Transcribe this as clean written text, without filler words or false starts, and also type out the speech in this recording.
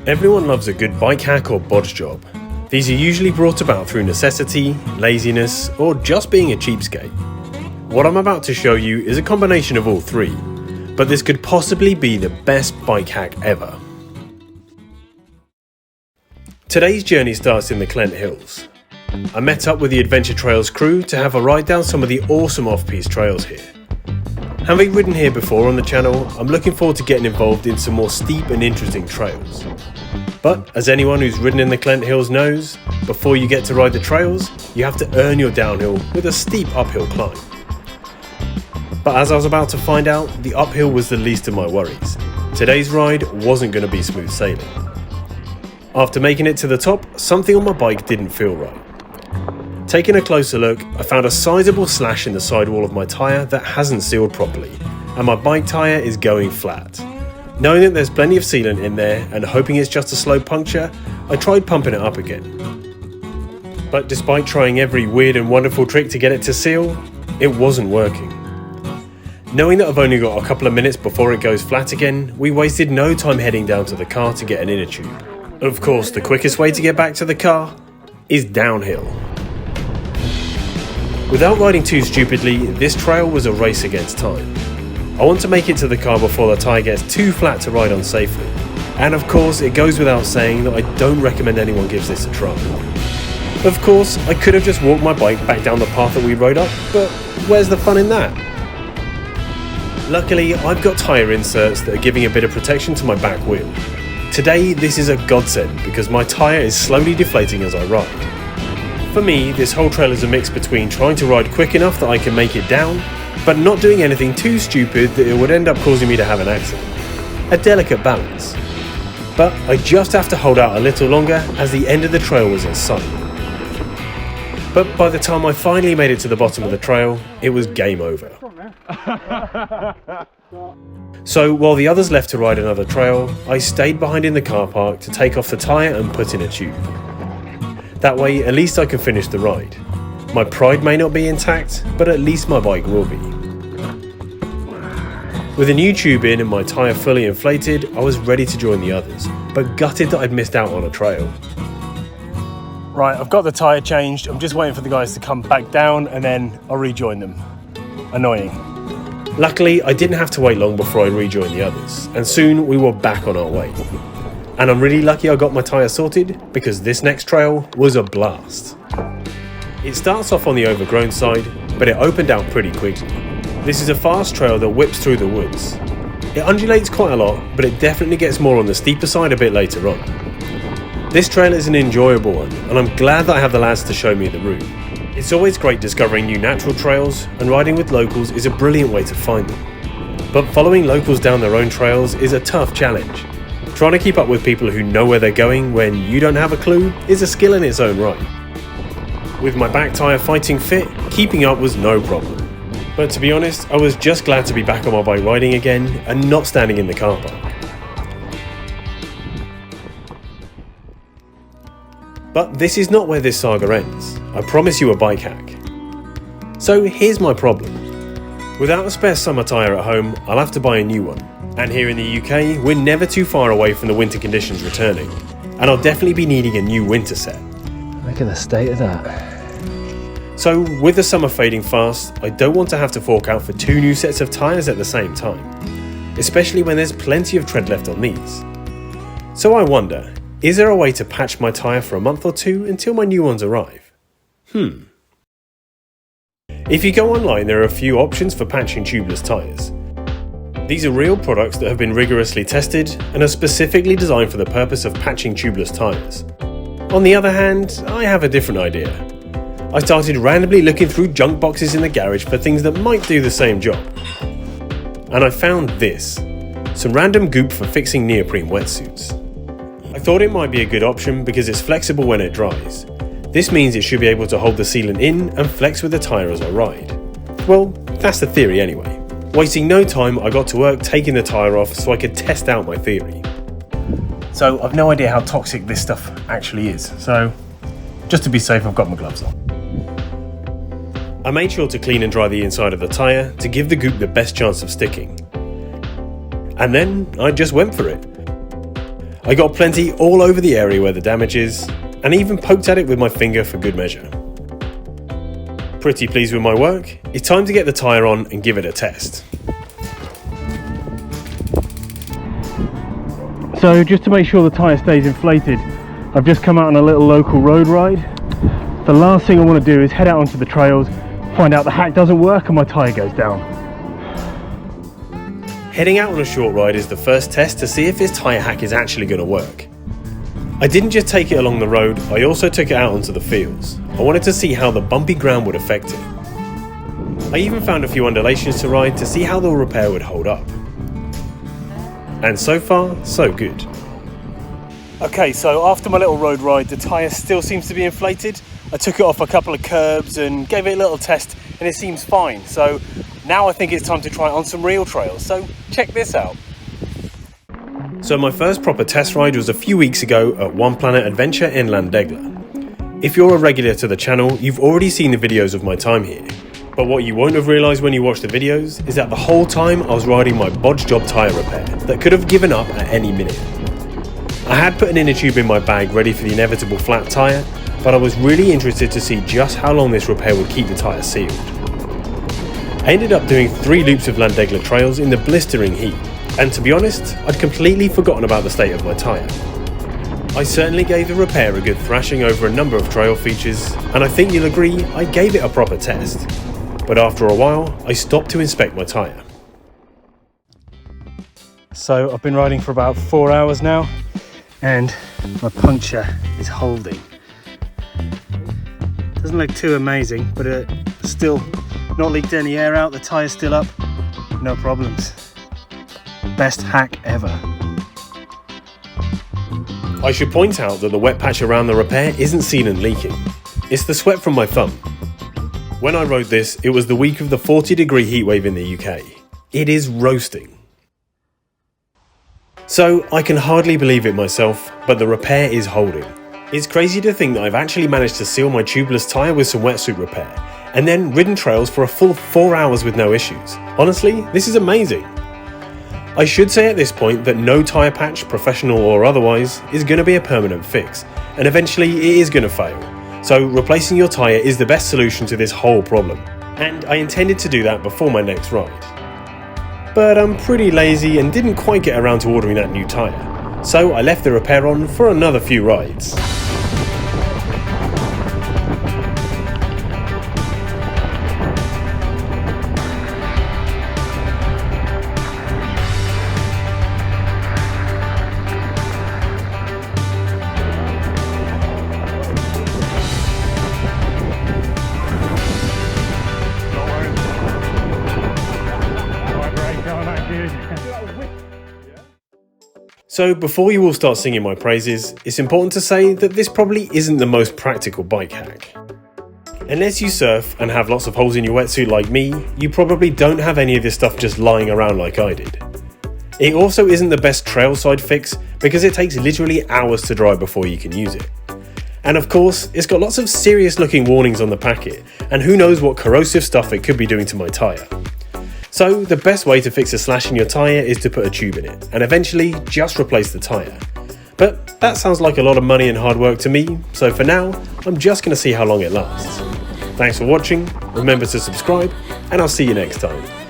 Everyone loves a good bike hack or bodge job. These are usually brought about through necessity, laziness, or just being a cheapskate. What I'm about to show you is a combination of all three, but this could possibly be the best bike hack ever. Today's journey starts in the Clent Hills. I met up with the Adventure Trails crew to have a ride down some of the awesome off-piste trails here. Having ridden here before on the channel, I'm looking forward to getting involved in some more steep and interesting trails. But as anyone who's ridden in the Clent Hills knows, before you get to ride the trails, you have to earn your downhill with a steep uphill climb. But as I was about to find out, the uphill was the least of my worries. Today's ride wasn't going to be smooth sailing. After making it to the top, something on my bike didn't feel right. Taking a closer look, I found a sizable slash in the sidewall of my tyre that hasn't sealed properly, and my bike tyre is going flat. Knowing that there's plenty of sealant in there and hoping it's just a slow puncture, I tried pumping it up again. But despite trying every weird and wonderful trick to get it to seal, it wasn't working. Knowing that I've only got a couple of minutes before it goes flat again, we wasted no time heading down to the car to get an inner tube. Of course, the quickest way to get back to the car is downhill. Without riding too stupidly, this trail was a race against time. I want to make it to the car before the tyre gets too flat to ride on safely. And of course, it goes without saying that I don't recommend anyone gives this a try. Of course, I could have just walked my bike back down the path that we rode up, but where's the fun in that? Luckily, I've got tyre inserts that are giving a bit of protection to my back wheel. Today, this is a godsend because my tyre is slowly deflating as I ride. For me, this whole trail is a mix between trying to ride quick enough that I can make it down, but not doing anything too stupid that it would end up causing me to have an accident. A delicate balance. But I just have to hold out a little longer as the end of the trail was in sight. But by the time I finally made it to the bottom of the trail, it was game over. So while the others left to ride another trail, I stayed behind in the car park to take off the tyre and put in a tube. That way, at least I can finish the ride. My pride may not be intact, but at least my bike will be. With a new tube in and my tyre fully inflated, I was ready to join the others, but gutted that I'd missed out on a trail. Right, I've got the tyre changed, I'm just waiting for the guys to come back down and then I'll rejoin them. Annoying. Luckily, I didn't have to wait long before I rejoined the others, and soon we were back on our way. And I'm really lucky I got my tyre sorted, because this next trail was a blast. It starts off on the overgrown side, but it opened out pretty quickly. This is a fast trail that whips through the woods. It undulates quite a lot, but it definitely gets more on the steeper side a bit later on. This trail is an enjoyable one, and I'm glad that I have the lads to show me the route. It's always great discovering new natural trails, and riding with locals is a brilliant way to find them. But following locals down their own trails is a tough challenge. Trying to keep up with people who know where they're going when you don't have a clue is a skill in its own right. With my back tyre fighting fit, keeping up was no problem. But to be honest, I was just glad to be back on my bike riding again and not standing in the car park. But this is not where this saga ends. I promise you a bike hack. So here's my problem. Without a spare summer tyre at home, I'll have to buy a new one. And here in the UK, we're never too far away from the winter conditions returning. And I'll definitely be needing a new winter set. Look at the state of that. So with the summer fading fast, I don't want to have to fork out for 2 new sets of tyres at the same time. Especially when there's plenty of tread left on these. So I wonder, is there a way to patch my tyre for a month or 2 until my new ones arrive? If you go online, there are a few options for patching tubeless tyres. These are real products that have been rigorously tested and are specifically designed for the purpose of patching tubeless tyres. On the other hand, I have a different idea. I started randomly looking through junk boxes in the garage for things that might do the same job. And I found this, some random goop for fixing neoprene wetsuits. I thought it might be a good option because it's flexible when it dries. This means it should be able to hold the sealant in and flex with the tyre as I ride. Well, that's the theory anyway. Wasting no time, I got to work taking the tyre off so I could test out my theory. So I've no idea how toxic this stuff actually is, so just to be safe I've got my gloves on. I made sure to clean and dry the inside of the tyre to give the goop the best chance of sticking. And then I just went for it. I got plenty all over the area where the damage is, and even poked at it with my finger for good measure. Pretty pleased with my work, it's time to get the tyre on and give it a test. So just to make sure the tyre stays inflated, I've just come out on a little local road ride. The last thing I want to do is head out onto the trails, find out the hack doesn't work and my tyre goes down. Heading out on a short ride is the first test to see if this tyre hack is actually going to work. I didn't just take it along the road, I also took it out onto the fields. I wanted to see how the bumpy ground would affect it. I even found a few undulations to ride to see how the repair would hold up. And so far, so good. Okay, so after my little road ride, the tyre still seems to be inflated. I took it off a couple of curbs and gave it a little test and it seems fine. So now I think it's time to try it on some real trails. So check this out. So my first proper test ride was a few weeks ago at One Planet Adventure in Landegla. If you're a regular to the channel, you've already seen the videos of my time here. But what you won't have realised when you watch the videos is that the whole time I was riding my bodge job tyre repair that could have given up at any minute. I had put an inner tube in my bag ready for the inevitable flat tyre, but I was really interested to see just how long this repair would keep the tyre sealed. I ended up doing 3 loops of Landegla trails in the blistering heat, and to be honest, I'd completely forgotten about the state of my tyre. I certainly gave the repair a good thrashing over a number of trail features, and I think you'll agree I gave it a proper test. But after a while, I stopped to inspect my tyre. So I've been riding for about 4 hours now and my puncture is holding. Doesn't look too amazing, but still not leaked any air out, the tyre's still up, no problems. Best hack ever. I should point out that the wet patch around the repair isn't seen and leaking. It's the sweat from my thumb. When I rode this, it was the week of the 40-degree heatwave in the UK. It is roasting. So I can hardly believe it myself, but the repair is holding. It's crazy to think that I've actually managed to seal my tubeless tyre with some wetsuit repair, and then ridden trails for a full 4 hours with no issues. Honestly, this is amazing. I should say at this point that no tyre patch, professional or otherwise, is going to be a permanent fix, and eventually it is going to fail. So replacing your tyre is the best solution to this whole problem, and I intended to do that before my next ride. But I'm pretty lazy and didn't quite get around to ordering that new tyre, so I left the repair on for another few rides. So before you all start singing my praises, it's important to say that this probably isn't the most practical bike hack. Unless you surf and have lots of holes in your wetsuit like me, you probably don't have any of this stuff just lying around like I did. It also isn't the best Trailside fix because it takes literally hours to dry before you can use it. And of course, it's got lots of serious looking warnings on the packet, and who knows what corrosive stuff it could be doing to my tyre. So the best way to fix a slash in your tyre is to put a tube in it, and eventually just replace the tyre. But that sounds like a lot of money and hard work to me, so for now, I'm just going to see how long it lasts. Thanks for watching, remember to subscribe, and I'll see you next time.